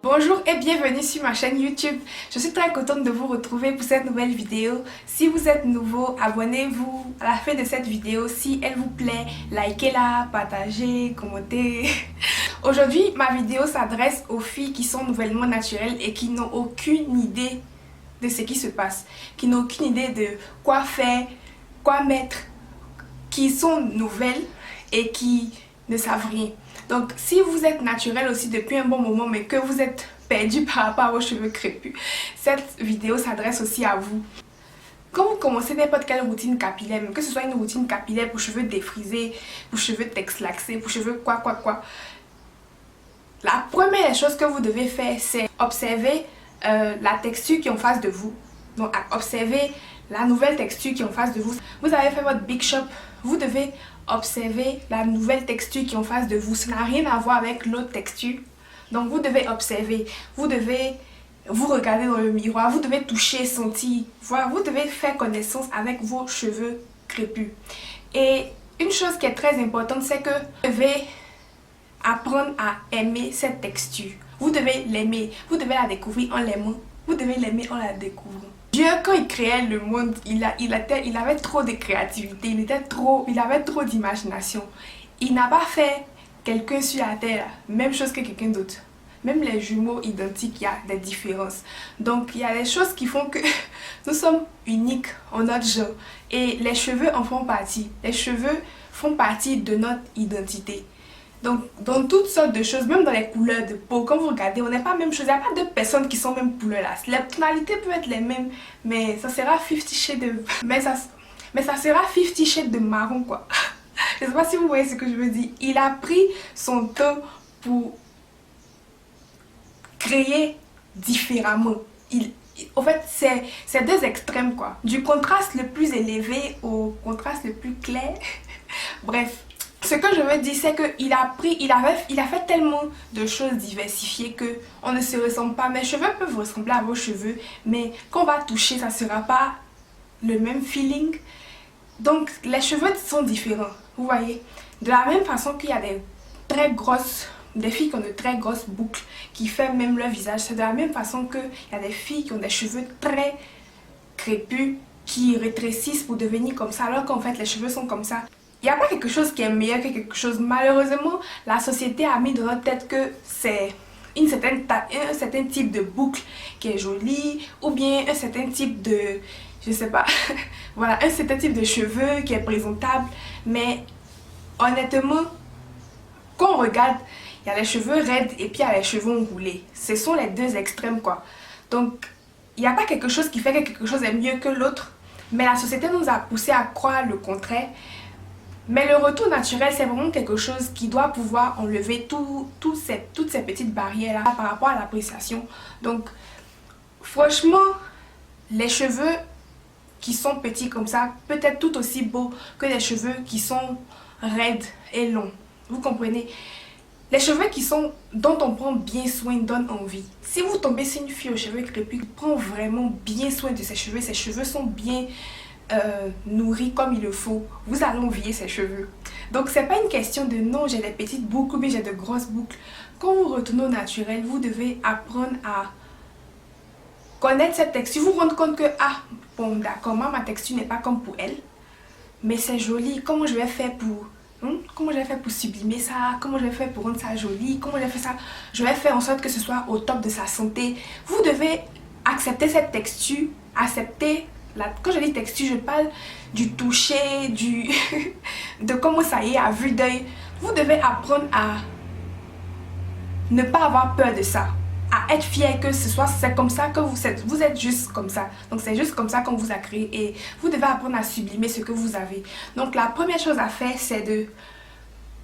Bonjour et bienvenue sur ma chaîne YouTube. Je suis très contente de vous retrouver pour cette nouvelle vidéo. Si vous êtes nouveau, abonnez-vous à la fin de cette vidéo. Si elle vous plaît, likez-la, partagez, commentez. Aujourd'hui, ma vidéo s'adresse aux filles qui sont nouvellement naturelles et qui n'ont aucune idée de ce qui se passe, qui n'ont aucune idée de quoi faire, quoi mettre, qui sont nouvelles et qui ne savent rien. Donc si vous êtes naturel aussi depuis un bon moment mais que vous êtes perdu par rapport à vos cheveux crépus, cette vidéo s'adresse aussi à vous. Quand vous commencez n'importe quelle routine capillaire, même que ce soit une routine capillaire pour cheveux défrisés, pour cheveux texlaxés, pour cheveux quoi, la première chose que vous devez faire, c'est observer la texture qui est en face de vous. Donc observez la nouvelle texture qui est en face de vous. Vous avez fait votre Big Shop, vous devez observer la nouvelle texture qui est en face de vous. Ça n'a rien à voir avec l'autre texture. Donc vous devez observer, vous devez vous regarder dans le miroir, vous devez toucher, sentir, voir, vous devez faire connaissance avec vos cheveux crépus. Et une chose qui est très importante, c'est que vous devez apprendre à aimer cette texture. Vous devez l'aimer, vous devez la découvrir en l'aimant, vous devez l'aimer en la découvrant. Dieu, quand il créait le monde, il avait trop de créativité, il avait trop d'imagination. Il n'a pas fait quelqu'un sur la terre, même chose que quelqu'un d'autre. Même les jumeaux identiques, il y a des différences. Donc, il y a des choses qui font que nous sommes uniques en notre genre. Et les cheveux en font partie. Les cheveux font partie de notre identité. Donc, dans toutes sortes de choses, même dans les couleurs de peau, quand vous regardez, on n'est pas la même chose. Il n'y a pas deux personnes qui sont même couleurs là. Les tonalités peuvent être les mêmes, mais ça sera 50 shades de... Mais ça sera 50 shades de marron, quoi. Je ne sais pas si vous voyez ce que je veux dire. Il a pris son temps pour créer différemment. En fait, c'est deux extrêmes, quoi. Du contraste le plus élevé au contraste le plus clair. Bref. Ce que je veux dire, c'est qu'il a fait tellement de choses diversifiées que on ne se ressemble pas. Mes cheveux peuvent ressembler à vos cheveux, mais quand on va toucher, ça ne sera pas le même feeling. Donc, les cheveux sont différents, vous voyez. De la même façon qu'il y a des filles qui ont de très grosses boucles, qui font même leur visage. C'est de la même façon qu'il y a des filles qui ont des cheveux très crépus, qui rétrécissent pour devenir comme ça, alors qu'en fait, les cheveux sont comme ça. Il n'y a pas quelque chose qui est meilleur que quelque chose. Malheureusement, la société a mis dans notre tête que c'est un certain type de boucle qui est jolie, ou bien un certain type de, je sais pas, voilà, un certain type de cheveux qui est présentable. Mais honnêtement, quand on regarde, il y a les cheveux raides et puis il y a les cheveux enroulés. Ce sont les deux extrêmes, quoi. Donc, il n'y a pas quelque chose qui fait que quelque chose est mieux que l'autre. Mais la société nous a poussé à croire le contraire. Mais le retour naturel, c'est vraiment quelque chose qui doit pouvoir enlever toutes ces petites barrières-là par rapport à l'appréciation. Donc, franchement, les cheveux qui sont petits comme ça, peut-être tout aussi beaux que les cheveux qui sont raides et longs. Vous comprenez? Les cheveux dont on prend bien soin donnent envie. Si vous tombez sur une fille aux cheveux crépus, prend vraiment bien soin de ses cheveux sont bien nourris comme il le faut, vous allez envier ses cheveux. Donc c'est pas une question de non, j'ai des petites boucles mais j'ai de grosses boucles. Quand vous retournez au naturel, vous devez apprendre à connaître cette texture, vous rendre compte que bon d'accord, ma texture n'est pas comme pour elle, mais c'est joli. Comment je vais faire pour sublimer ça? Comment je vais faire pour rendre ça joli? Comment je vais faire ça? Je vais faire en sorte que ce soit au top de sa santé. Vous devez accepter cette texture, accepter quand je dis texture, je parle du toucher, de comment ça y est à vue d'œil. Vous devez apprendre à ne pas avoir peur de ça, à être fier que c'est comme ça que vous êtes juste comme ça. Donc c'est juste comme ça qu'on vous a créé et vous devez apprendre à sublimer ce que vous avez. Donc la première chose à faire, c'est de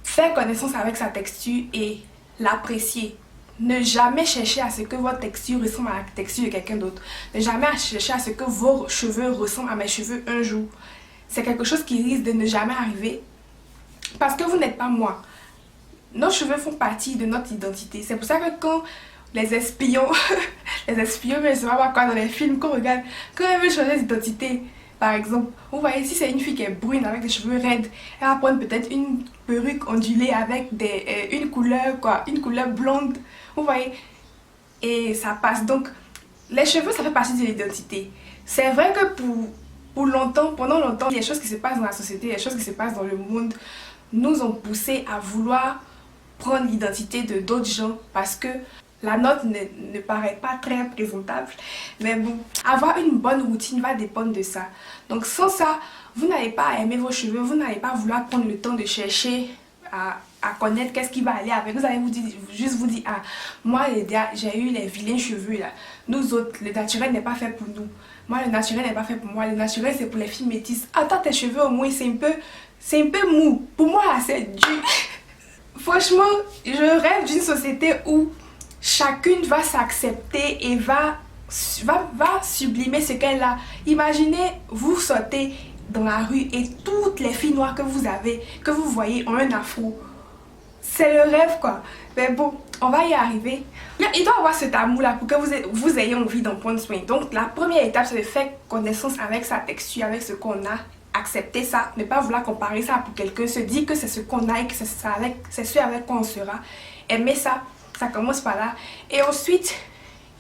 faire connaissance avec sa texture et l'apprécier. Ne jamais chercher à ce que votre texture ressemble à la texture de quelqu'un d'autre. Ne jamais chercher à ce que vos cheveux ressemblent à mes cheveux un jour. C'est quelque chose qui risque de ne jamais arriver parce que vous n'êtes pas moi. Nos cheveux font partie de notre identité. C'est pour ça que quand les espions, mais je sais pas quoi dans les films, qu'on regarde, quand ils veulent changer d'identité, par exemple, vous voyez, si c'est une fille qui est brune avec des cheveux raides, elle va prendre peut-être une perruque ondulée avec une couleur blonde. Vous voyez, et ça passe. Donc, les cheveux, ça fait partie de l'identité. C'est vrai que pour longtemps, pendant longtemps, les choses qui se passent dans la société, les choses qui se passent dans le monde nous ont poussé à vouloir prendre l'identité de d'autres gens parce que la nôtre ne paraît pas très présentable. Mais bon, avoir une bonne routine va dépendre de ça. Donc sans ça, vous n'allez pas à aimer vos cheveux, vous n'allez pas vouloir prendre le temps de chercher à connaître qu'est-ce qui va aller avec. Vous allez juste vous dire, ah, moi j'ai eu les vilains cheveux là. Nous autres, le naturel n'est pas fait pour nous. Moi, le naturel n'est pas fait pour moi. Le naturel, c'est pour les filles métisses. Attends, tes cheveux au moins, c'est un peu mou. Pour moi, là, c'est dur. Franchement, je rêve d'une société où chacune va s'accepter et va sublimer ce qu'elle a. Imaginez, vous sortez dans la rue et toutes les filles noires que vous voyez ont un afro. C'est le rêve quoi. Mais bon, on va y arriver. Il doit y avoir cet amour là pour que vous ayez envie d'en prendre soin. Donc la première étape, c'est de faire connaissance avec sa texture, avec ce qu'on a. Accepter ça, ne pas vouloir comparer ça pour quelqu'un, se dire que c'est ce qu'on a et que c'est ce avec quoi on sera. Aimer ça, ça commence par là. Et ensuite,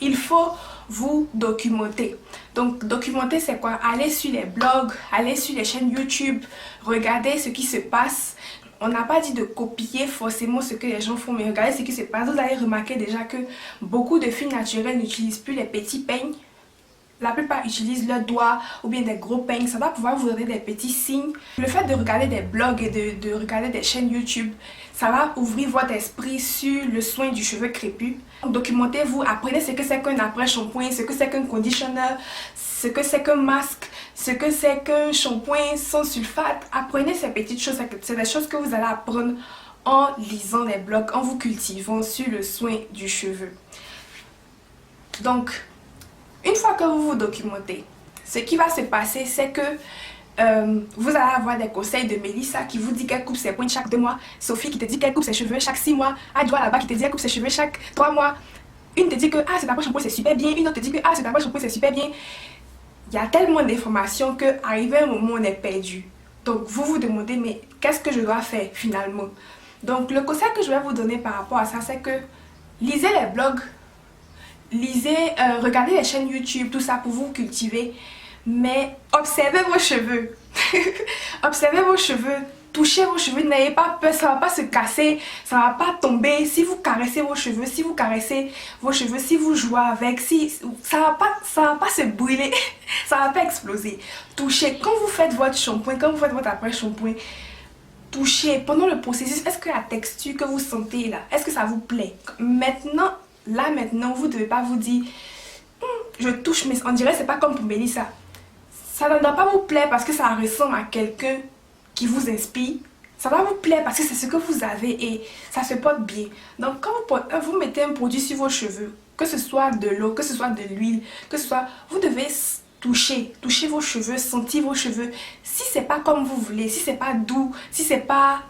il faut vous documenter. Donc documenter c'est quoi? Aller sur les blogs, aller sur les chaînes YouTube, regarder ce qui se passe. On n'a pas dit de copier forcément ce que les gens font, mais regardez ce qui se passe. Vous allez remarquer déjà que beaucoup de filles naturelles n'utilisent plus les petits peignes. La plupart utilisent leurs doigts ou bien des gros peignes. Ça va pouvoir vous donner des petits signes. Le fait de regarder des blogs et de regarder des chaînes YouTube, ça va ouvrir votre esprit sur le soin du cheveu crépus. Documentez-vous, apprenez ce que c'est qu'un après-shampoing, ce que c'est qu'un conditioner, ce que c'est qu'un masque, ce que c'est qu'un shampoing sans sulfate. Apprenez ces petites choses, c'est des choses que vous allez apprendre en lisant des blogs, en vous cultivant sur le soin du cheveu. Donc, une fois que vous vous documentez, ce qui va se passer, c'est que vous allez avoir des conseils de Mélissa qui vous dit qu'elle coupe ses pointes chaque 2 mois, Sophie qui te dit qu'elle coupe ses cheveux chaque 6 mois, Adjoa là-bas qui te dit qu'elle coupe ses cheveux chaque 3 mois. Une te dit que ah, cet après-shampoing c'est super bien, une autre te dit que ah, cet après-shampoing c'est super bien. Il y a tellement d'informations qu'arrivé un moment on est perdu. Donc vous vous demandez mais qu'est-ce que je dois faire finalement? Donc le conseil que je vais vous donner par rapport à ça, c'est que lisez les blogs. Regardez les chaînes YouTube, tout ça pour vous cultiver. Mais observez vos cheveux. Observez vos cheveux. Touchez vos cheveux. N'ayez pas peur. Ça ne va pas se casser. Ça ne va pas tomber. Si vous caressez vos cheveux, si vous jouez avec, ça va pas se brûler. Ça ne va pas exploser. Touchez. Quand vous faites votre shampoing, quand vous faites votre après-shampoing, touchez. Pendant le processus, est-ce que la texture que vous sentez là, est-ce que ça vous plaît? Maintenant, vous ne devez pas vous dire je touche, mais on dirait que c'est pas comme pour Mélissa. Ça ne doit pas vous plaire parce que ça ressemble à quelqu'un qui vous inspire. Ça va vous plaire parce que c'est ce que vous avez et ça se porte bien. Donc quand vous mettez un produit sur vos cheveux, que ce soit de l'eau, que ce soit de l'huile, vous devez toucher vos cheveux, sentir vos cheveux. Si c'est pas comme vous voulez, si c'est pas doux, si c'est pas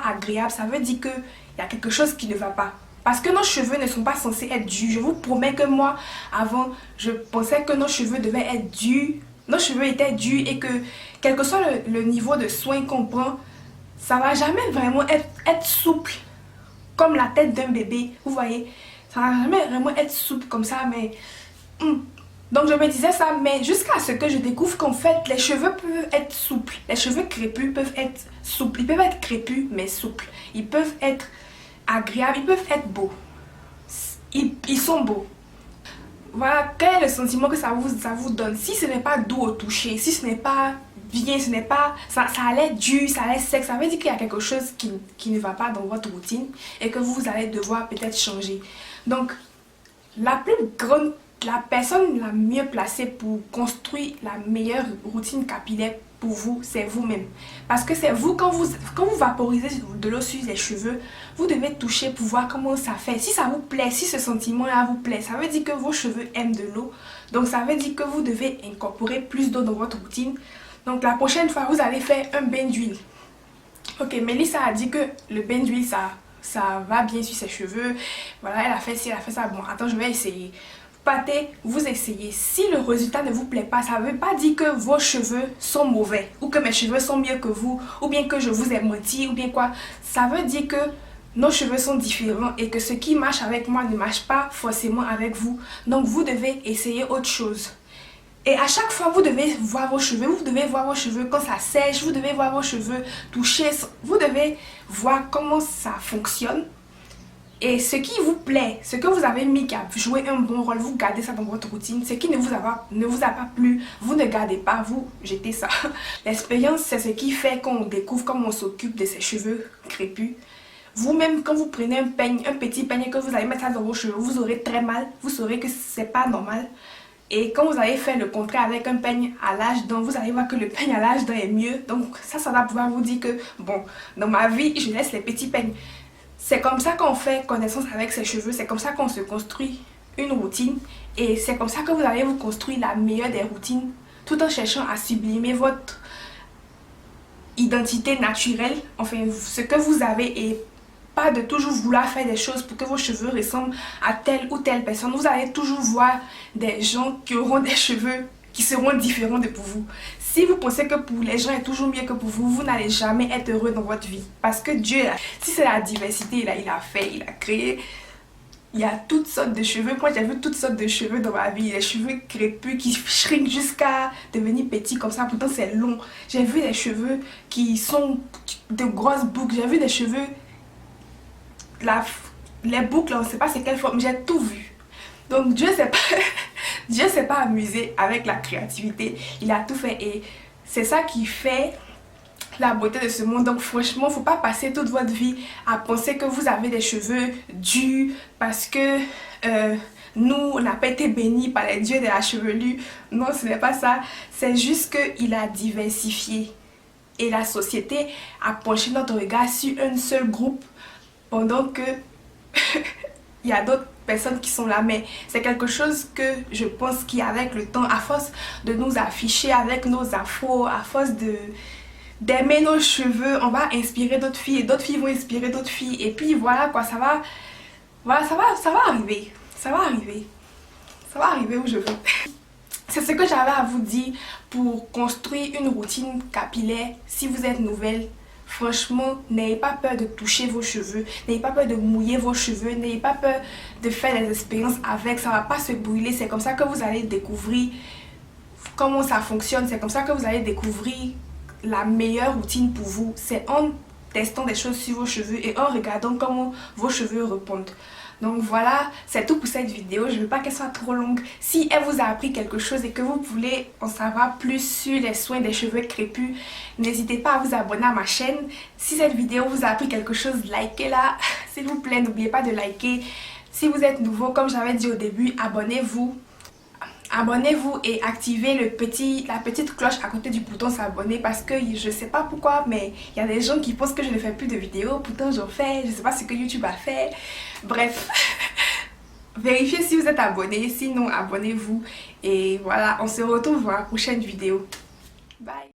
agréable, ça veut dire que il y a quelque chose qui ne va pas. Parce que nos cheveux ne sont pas censés être durs. Je vous promets que moi, avant, je pensais que nos cheveux devaient être durs. Nos cheveux étaient durs et que, quel que soit le niveau de soin qu'on prend, ça ne va jamais vraiment être souple. Comme la tête d'un bébé, vous voyez. Ça ne va jamais vraiment être souple comme ça, mais... Donc je me disais ça, mais jusqu'à ce que je découvre qu'en fait, les cheveux peuvent être souples. Les cheveux crépus peuvent être souples. Ils peuvent être crépus, mais souples. Ils peuvent être agréables, ils peuvent être beaux. Ils sont beaux. Voilà, quel est le sentiment que ça vous donne? Si ce n'est pas doux au toucher, si ce n'est pas bien, ce n'est pas... Ça allait dur, ça allait sec, ça veut dire qu'il y a quelque chose qui ne va pas dans votre routine et que vous allez devoir peut-être changer. Donc, la personne la mieux placée pour construire la meilleure routine capillaire pour vous, c'est vous-même. Parce que c'est vous, quand vous vaporisez de l'eau sur les cheveux, vous devez toucher pour voir comment ça fait. Si ça vous plaît, si ce sentiment-là vous plaît, ça veut dire que vos cheveux aiment de l'eau. Donc ça veut dire que vous devez incorporer plus d'eau dans votre routine. Donc la prochaine fois, vous allez faire un bain d'huile. Ok, Mélissa a dit que le bain d'huile, ça va bien sur ses cheveux. Voilà, elle a fait ci, elle a fait ça. Bon, attends, je vais essayer. Partez, vous essayez. Si le résultat ne vous plaît pas, ça ne veut pas dire que vos cheveux sont mauvais ou que mes cheveux sont mieux que vous ou bien que je vous ai menti ou bien quoi. Ça veut dire que nos cheveux sont différents et que ce qui marche avec moi ne marche pas forcément avec vous. Donc vous devez essayer autre chose. Et à chaque fois, vous devez voir vos cheveux, quand ça sèche, vous devez voir vos cheveux toucher, vous devez voir comment ça fonctionne. Et ce qui vous plaît, ce que vous avez mis qui a joué un bon rôle, vous gardez ça dans votre routine. Ce qui ne vous a pas plu, vous ne gardez pas, vous jetez ça. L'expérience, c'est ce qui fait qu'on découvre comment on s'occupe de ses cheveux crépus. Vous-même, quand vous prenez un petit peigne, que vous allez mettre ça dans vos cheveux, vous aurez très mal, vous saurez que c'est pas normal. Et quand vous allez faire le contraire avec un peigne à l'âge dents, vous allez voir que le peigne à l'âge dents est mieux. Donc ça va pouvoir vous dire que, bon, dans ma vie, je laisse les petits peignes. C'est comme ça qu'on fait connaissance avec ses cheveux, c'est comme ça qu'on se construit une routine. Et c'est comme ça que vous allez vous construire la meilleure des routines, tout en cherchant à sublimer votre identité naturelle, enfin ce que vous avez, et pas de toujours vouloir faire des choses pour que vos cheveux ressemblent à telle ou telle personne. Vous allez toujours voir des gens qui auront des cheveux qui seront différents de pour vous. Si vous pensez que pour les gens est toujours mieux que pour vous, vous n'allez jamais être heureux dans votre vie. Parce que Dieu, si c'est la diversité, là, il a créé, il y a toutes sortes de cheveux. Moi, j'ai vu toutes sortes de cheveux dans ma vie. Les cheveux crépus qui shrinkent jusqu'à devenir petits comme ça. Pourtant, c'est long. J'ai vu des cheveux qui sont de grosses boucles. J'ai vu des cheveux... les boucles, on ne sait pas c'est quelle forme. J'ai tout vu. Donc, Dieu s'est pas amusé avec la créativité. Il a tout fait. Et c'est ça qui fait la beauté de ce monde. Donc franchement, il ne faut pas passer toute votre vie à penser que vous avez des cheveux durs parce que nous, on n'a pas été bénis par les dieux de la chevelure. Non, ce n'est pas ça. C'est juste qu'il a diversifié. Et la société a penché notre regard sur un seul groupe pendant que il y a d'autres personnes qui sont là. Mais c'est quelque chose que je pense qu'avec le temps, à force de nous afficher avec nos afros, à force d'aimer nos cheveux, on va inspirer d'autres filles et d'autres filles vont inspirer d'autres filles, et puis voilà quoi, ça va arriver, ça va arriver où je veux. C'est ce que j'avais à vous dire pour construire une routine capillaire. Si vous êtes nouvelle, franchement, n'ayez pas peur de toucher vos cheveux, n'ayez pas peur de mouiller vos cheveux, n'ayez pas peur de faire des expériences avec, ça va pas se brûler. C'est comme ça que vous allez découvrir comment ça fonctionne, c'est comme ça que vous allez découvrir la meilleure routine pour vous. C'est en testant des choses sur vos cheveux et en regardant comment vos cheveux répondent. Donc voilà, c'est tout pour cette vidéo. Je ne veux pas qu'elle soit trop longue. Si elle vous a appris quelque chose et que vous voulez en savoir plus sur les soins des cheveux crépus, n'hésitez pas à vous abonner à ma chaîne. Si cette vidéo vous a appris quelque chose, likez-la. S'il vous plaît, n'oubliez pas de liker. Si vous êtes nouveau, comme j'avais dit au début, abonnez-vous. Abonnez-vous et activez la petite cloche à côté du bouton s'abonner, parce que je sais pas pourquoi, mais il y a des gens qui pensent que je ne fais plus de vidéos, pourtant j'en fais, je sais pas ce que YouTube a fait. Bref, vérifiez si vous êtes abonné, sinon abonnez-vous. Et voilà, on se retrouve dans la prochaine vidéo. Bye!